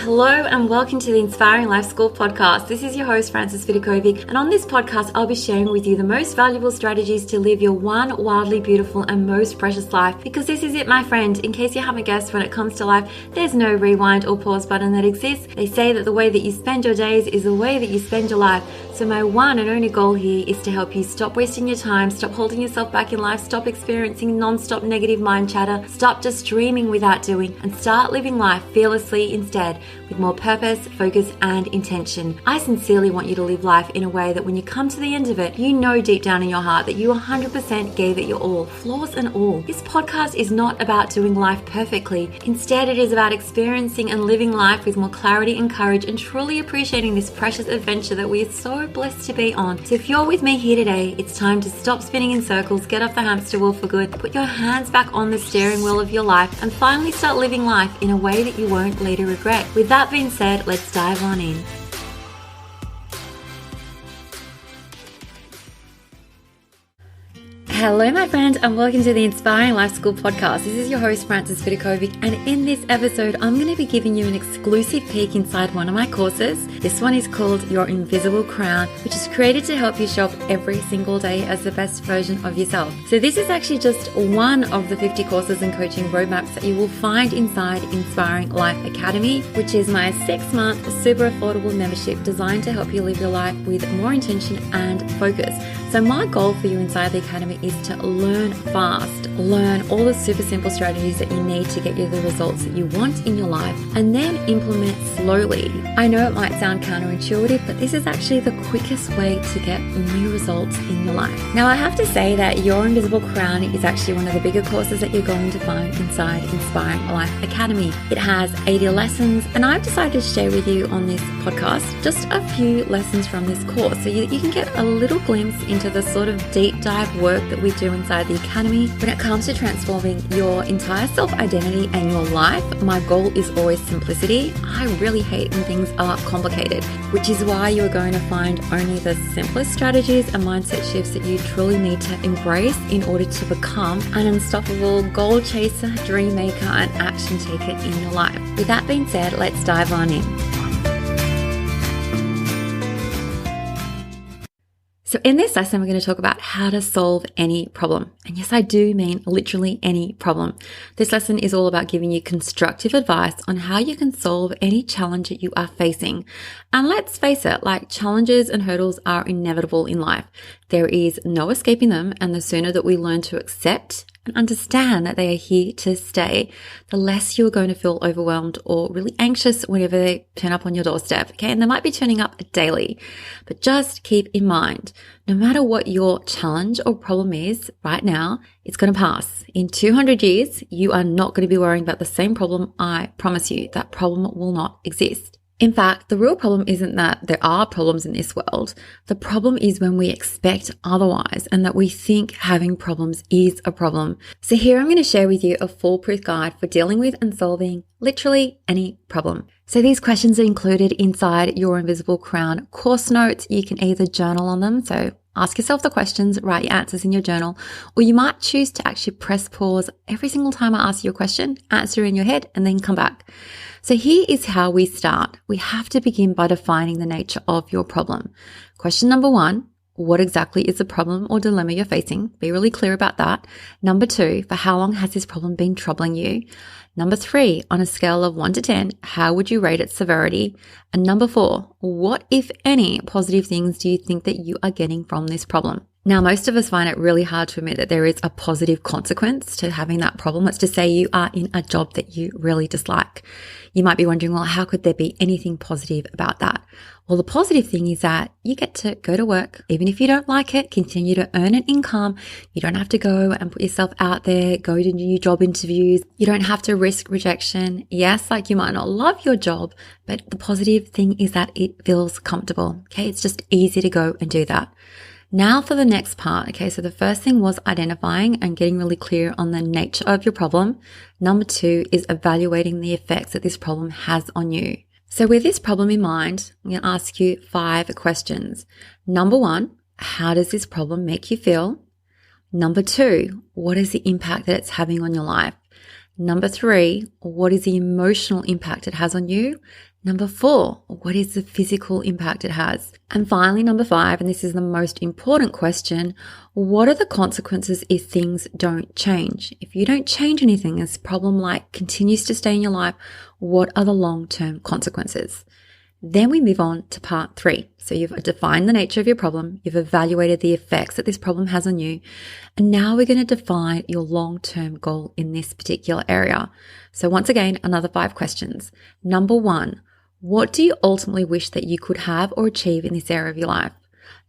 Hello and welcome to the Inspiring Life School podcast. This is your host, Frances Vidakovic, and on this podcast, I'll be sharing with you the most valuable strategies to live your one wildly beautiful and most precious life. Because this is it, my friend. In case you haven't guessed, when it comes to life, there's no rewind or pause button that exists. They say that the way that you spend your days is the way that you spend your life. So my one and only goal here is to help you stop wasting your time, stop holding yourself back in life, stop experiencing non-stop negative mind chatter, stop just dreaming without doing, and start living life fearlessly instead, with more purpose, focus, and intention. I sincerely want you to live life in a way that when you come to the end of it, you know deep down in your heart that you 100% gave it your all, flaws and all. This podcast is not about doing life perfectly. Instead, it is about experiencing and living life with more clarity and courage and truly appreciating this precious adventure that we are so blessed to be on. So if you're with me here today, it's time to stop spinning in circles, get off the hamster wheel for good, put your hands back on the steering wheel of your life, and finally start living life in a way that you won't later regret. With that being said, let's dive on in. Hello, my friend, and welcome to the Inspiring Life School podcast. This is your host, Frances Vidakovic, and in this episode, I'm going to be giving you an exclusive peek inside one of my courses. This one is called Your Invisible Crown, which is created to help you show up every single day as the best version of yourself. So this is actually just one of the 50 courses and coaching roadmaps that you will find inside Inspiring Life Academy, which is my 6-month super affordable membership designed to help you live your life with more intention and focus. So my goal for you inside the Academy is to learn fast, learn all the super simple strategies that you need to get you the results that you want in your life, and then implement slowly. I know it might sound counterintuitive, but this is actually the quickest way to get new results in your life. Now, I have to say that Your Invisible Crown is actually one of the bigger courses that you're going to find inside Inspiring Life Academy. It has 80 lessons, and I've decided to share with you on this podcast just a few lessons from this course so you can get a little glimpse into the sort of deep dive work that we do inside the Academy. When it comes to transforming your entire self-identity and your life, my goal is always simplicity. I really hate when things are complicated, which is why you're going to find only the simplest strategies and mindset shifts that you truly need to embrace in order to become an unstoppable goal chaser, dream maker, and action taker in your life. With that being said, let's dive on in. So in this lesson, we're going to talk about how to solve any problem. And yes, I do mean literally any problem. This lesson is all about giving you constructive advice on how you can solve any challenge that you are facing. And let's face it, like challenges and hurdles are inevitable in life. There is no escaping them. And the sooner that we learn to accept and understand that they are here to stay, the less you're going to feel overwhelmed or really anxious whenever they turn up on your doorstep. Okay. And they might be turning up daily, but just keep in mind, no matter what your challenge or problem is right now, it's going to pass. In 200 years, you are not going to be worrying about the same problem. I promise you that problem will not exist. In fact, the real problem isn't that there are problems in this world. The problem is when we expect otherwise and that we think having problems is a problem. So here I'm going to share with you a foolproof guide for dealing with and solving literally any problem. So these questions are included inside Your Invisible Crown course notes. You can either journal on them, so ask yourself the questions, write your answers in your journal, or you might choose to actually press pause every single time I ask you a question, answer in your head, and then come back. So here is how we start. We have to begin by defining the nature of your problem. Question number 1, what exactly is the problem or dilemma you're facing? Be really clear about that. Number 2, for how long has this problem been troubling you? Number 3, on a scale of 1 to 10, how would you rate its severity? And number 4, what, if any, positive things do you think that you are getting from this problem? Now, most of us find it really hard to admit that there is a positive consequence to having that problem. Let's just say you are in a job that you really dislike. You might be wondering, well, how could there be anything positive about that? Well, the positive thing is that you get to go to work. Even if you don't like it, continue to earn an income. You don't have to go and put yourself out there, go to new job interviews. You don't have to risk rejection. Yes, like you might not love your job, but the positive thing is that it feels comfortable. Okay, it's just easy to go and do that. Now for the next part. Okay, so the first thing was identifying and getting really clear on the nature of your problem. Number 2 is evaluating the effects that this problem has on you. So with this problem in mind, I'm going to ask you 5 questions. Number 1, how does this problem make you feel? Number 2, what is the impact that it's having on your life? Number 3, what is the emotional impact it has on you? Number 4, what is the physical impact it has? And finally, number 5, and this is the most important question, what are the consequences if things don't change? If you don't change anything, this problem continues to stay in your life, what are the long-term consequences? Then we move on to part 3. So you've defined the nature of your problem, you've evaluated the effects that this problem has on you, and now we're going to define your long-term goal in this particular area. So once again, another 5 questions. Number 1, what do you ultimately wish that you could have or achieve in this area of your life?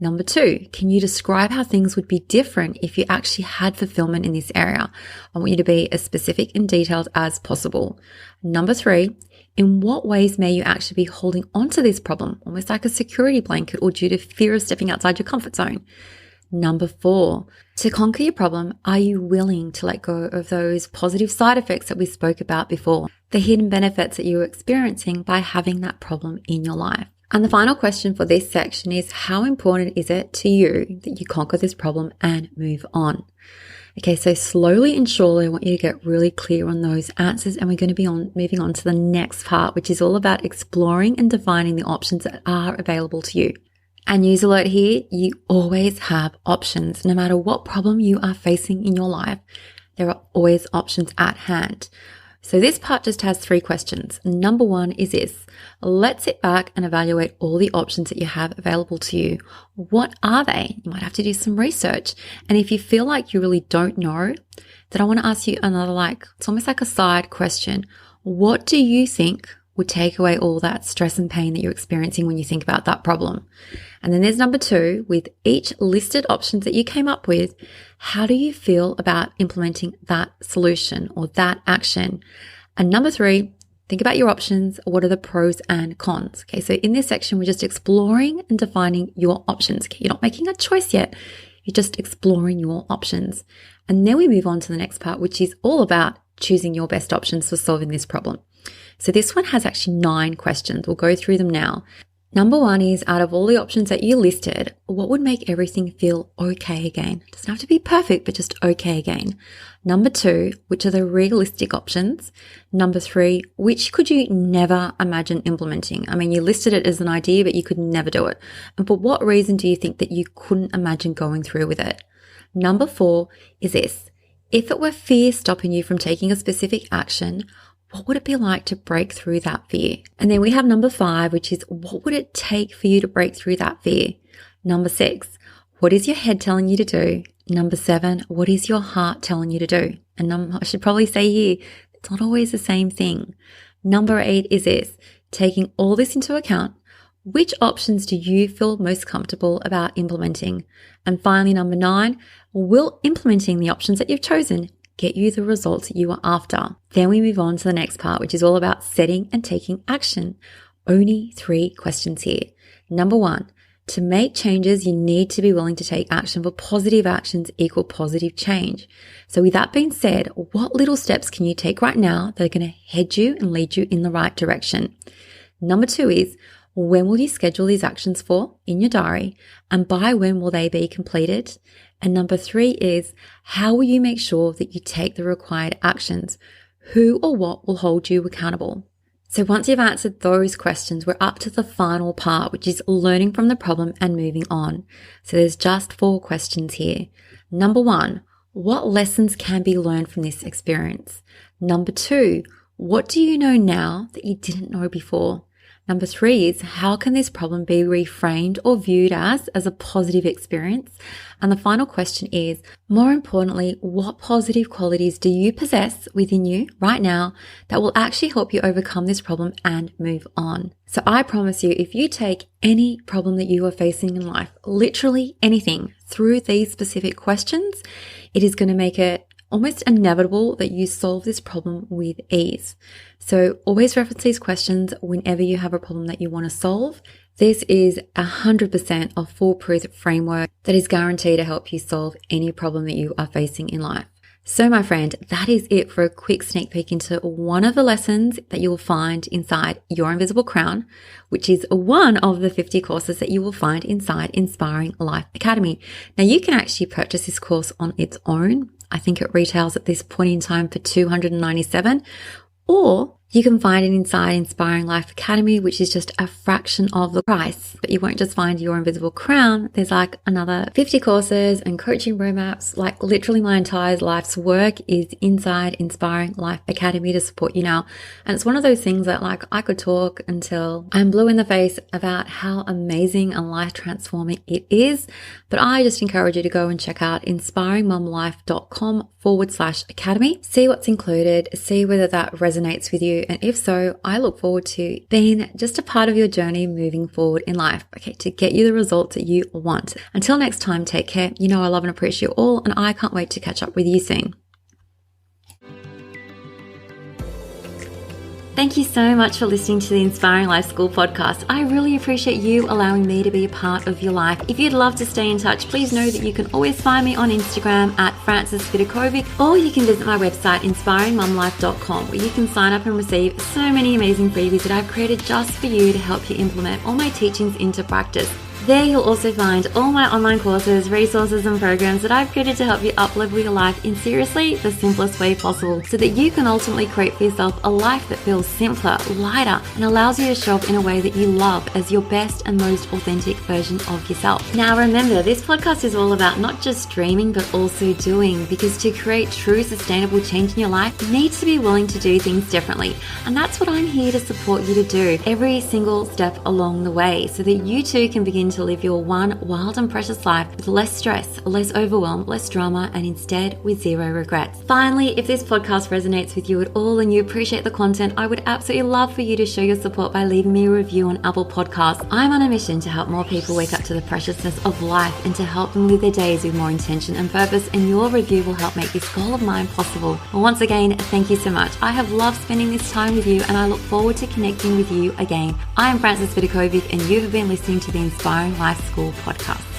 Number 2, can you describe how things would be different if you actually had fulfillment in this area? I want you to be as specific and detailed as possible. Number 3, in what ways may you actually be holding onto this problem, almost like a security blanket or due to fear of stepping outside your comfort zone? Number 4, to conquer your problem, are you willing to let go of those positive side effects that we spoke about before, the hidden benefits that you're experiencing by having that problem in your life? And the final question for this section is, how important is it to you that you conquer this problem and move on? Okay, so slowly and surely, I want you to get really clear on those answers, and we're going to be moving on to the next part, which is all about exploring and defining the options that are available to you. And news alert here, you always have options. No matter what problem you are facing in your life, there are always options at hand. So this part just has 3 questions. Number 1 is this: let's sit back and evaluate all the options that you have available to you. What are they? You might have to do some research. And if you feel like you really don't know, then I want to ask you another, it's almost like a side question. What do you think would take away all that stress and pain that you're experiencing when you think about that problem? And then there's number 2, with each listed options that you came up with, how do you feel about implementing that solution or that action? And number 3, think about your options. What are the pros and cons? Okay, so in this section, we're just exploring and defining your options. Okay, you're not making a choice yet. You're just exploring your options. And then we move on to the next part, which is all about choosing your best options for solving this problem. So this one has actually 9 questions. We'll go through them now. Number 1 is, out of all the options that you listed, what would make everything feel okay again? It doesn't have to be perfect, but just okay again. Number 2, which are the realistic options? Number 3, which could you never imagine implementing? I mean, you listed it as an idea, but you could never do it. And for what reason do you think that you couldn't imagine going through with it? Number 4 is this: if it were fear stopping you from taking a specific action, what would it be like to break through that fear? And then we have number 5, which is, what would it take for you to break through that fear? Number 6, what is your head telling you to do? Number 7, what is your heart telling you to do? And I should probably say here, it's not always the same thing. Number 8 is this: taking all this into account, which options do you feel most comfortable about implementing? And finally, number 9, will implementing the options that you've chosen get you the results you are after? Then we move on to the next part, which is all about setting and taking action. Only 3 questions here. Number 1, to make changes, you need to be willing to take action, for positive actions equal positive change. So with that being said, what little steps can you take right now that are going to head you and lead you in the right direction? Number 2 is, when will you schedule these actions for in your diary, and by when will they be completed? And number 3 is, how will you make sure that you take the required actions? Who or what will hold you accountable? So once you've answered those questions, we're up to the final part, which is learning from the problem and moving on. So there's just 4 questions here. Number 1, what lessons can be learned from this experience? Number 2, what do you know now that you didn't know before? Number 3 is, how can this problem be reframed or viewed as a positive experience? And the final question is, more importantly, what positive qualities do you possess within you right now that will actually help you overcome this problem and move on? So I promise you, if you take any problem that you are facing in life, literally anything, through these specific questions, it is going to make it almost inevitable that you solve this problem with ease. So always reference these questions whenever you have a problem that you want to solve. This is 100% a foolproof framework that is guaranteed to help you solve any problem that you are facing in life. So my friend, that is it for a quick sneak peek into one of the lessons that you will find inside Your Invisible Crown, which is one of the 50 courses that you will find inside Inspiring Life Academy. Now you can actually purchase this course on its own. I think it retails at this point in time for $297. Or you can find it inside Inspiring Life Academy, which is just a fraction of the price. But you won't just find your invisible crown. There's like another 50 courses and coaching roadmaps. Like literally my entire life's work is inside Inspiring Life Academy to support you now. And it's one of those things that like I could talk until I'm blue in the face about how amazing and life transforming it is. But I just encourage you to go and check out inspiringmomlife.com/academy. See what's included, see whether that resonates with you. And if so, I look forward to being just a part of your journey moving forward in life, okay, to get you the results that you want. Until next time, take care. You know I love and appreciate you all, and I can't wait to catch up with you soon. Thank you so much for listening to the Inspiring Life School podcast. I really appreciate you allowing me to be a part of your life. If you'd love to stay in touch, please know that you can always find me on Instagram at Vidakovic, or you can visit my website, inspiringmomlife.com, where you can sign up and receive so many amazing freebies that I've created just for you to help you implement all my teachings into practice. There you'll also find all my online courses, resources and programs that I've created to help you uplevel your life in seriously the simplest way possible, so that you can ultimately create for yourself a life that feels simpler, lighter, and allows you to show up in a way that you love as your best and most authentic version of yourself. Now remember, this podcast is all about not just dreaming but also doing, because to create true sustainable change in your life, you need to be willing to do things differently. And that's what I'm here to support you to do every single step along the way, so that you too can begin to live your one wild and precious life with less stress, less overwhelm, less drama, and instead with zero regrets. Finally, if this podcast resonates with you at all and you appreciate the content, I would absolutely love for you to show your support by leaving me a review on Apple Podcasts. I'm on a mission to help more people wake up to the preciousness of life and to help them live their days with more intention and purpose, and your review will help make this goal of mine possible. Well, once again, thank you so much. I have loved spending this time with you, and I look forward to connecting with you again. I am Vidakovic, and you have been listening to the Inspiring Life School podcast.